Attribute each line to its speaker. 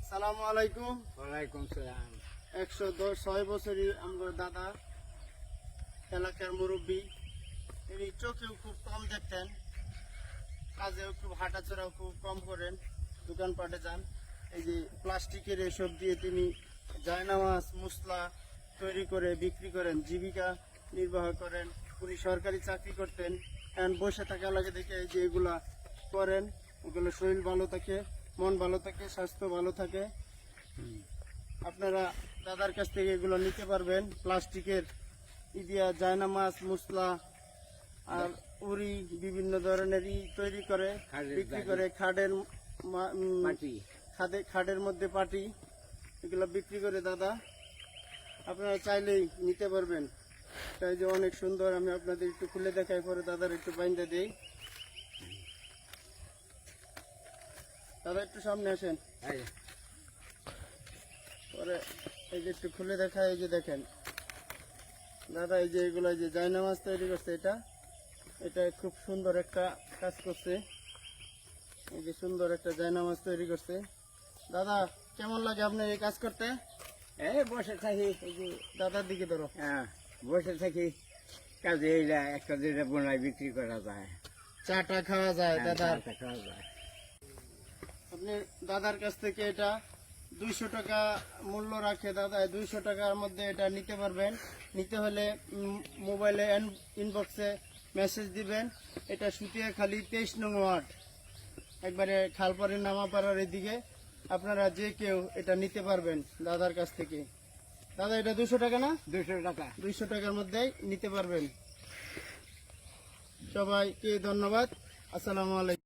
Speaker 1: সালামু আলাইকুম।
Speaker 2: ওয়ালাইকুম সালাম।
Speaker 1: 106 বছরই আমার দাদা, এলাকার মুরব্বী। তিনি চোখেও খুব কম দেখতেন, কাজেও খুব হাঁটাচড়াও খুব কম করেন, দোকানপাটে যান। এই যে প্লাস্টিকের এসব দিয়ে তিনি জায়নামাজ মুসলা তৈরি করে বিক্রি করেন, জীবিকা নির্বাহ করেন। উনি সরকারি চাকরি করতেন, এখন বসে থাকা লাগে দেখে এই যে এগুলা করেন। এগুলো শরীর ভালো থাকে, মন ভালো থাকে, স্বাস্থ্য ভালো থাকে। আপনারা দাদার কাছ থেকে এগুলো নিতে পারবেন। প্লাস্টিকের ইদিয়া জায়নামাজ মুসলা আর উড়ি বিভিন্ন ধরনের তৈরি করে বিক্রি করে। খাটের মধ্যে পাটি এগুলো বিক্রি করে দাদা। আপনারা চাইলেই নিতে পারবেন। তাই যে অনেক সুন্দর, আমি আপনাদের একটু খুলে দেখাই, পরে দাদার একটু বাইন্দা দেই। দাদা একটু সামনে আসেন, পরে এই যে একটু খুলে দেখায়। এই যে দেখেন দাদা, এই যে এগুলো যে জায়নামাজ তৈরি করছে, এটা খুব সুন্দর একটা কাজ করছে। এই যে সুন্দর একটা জায়নামাজ তৈরি করছে। দাদা কেমন লাগে আপনার এই কাজ করতে?
Speaker 2: এই বসে থাকি,
Speaker 1: এই যে দাদার দিকে ধরো।
Speaker 2: বসে থাকি, কাজে একটা দুইটা বোনায় বিক্রি করা যায়,
Speaker 1: চাটা খাওয়া যায়। দাদার
Speaker 2: খাওয়া যায়।
Speaker 1: আপনি দাদার কাছ থেকে এটা 200 টাকা মূল্য রাখে দাদা। 200 টাকার মধ্যে এটা নিতে পারবেন। নিতে হলে মোবাইলে ইনবক্সে মেসেজ দিবেন। এটা সুতিয়াখালী 23 নং ওয়ার্ড, একবারে খালপাড়ের নামাপাড়ার এদিকে। আপনারা যে কেউ এটা নিতে পারবেন দাদার কাছ থেকে। দাদা এটা 200 টাকা না?
Speaker 2: 200 টাকা।
Speaker 1: 200 টাকার মধ্যেই নিতে পারবেন। সবাইকে ধন্যবাদ। আসসালামু আলাইকুম।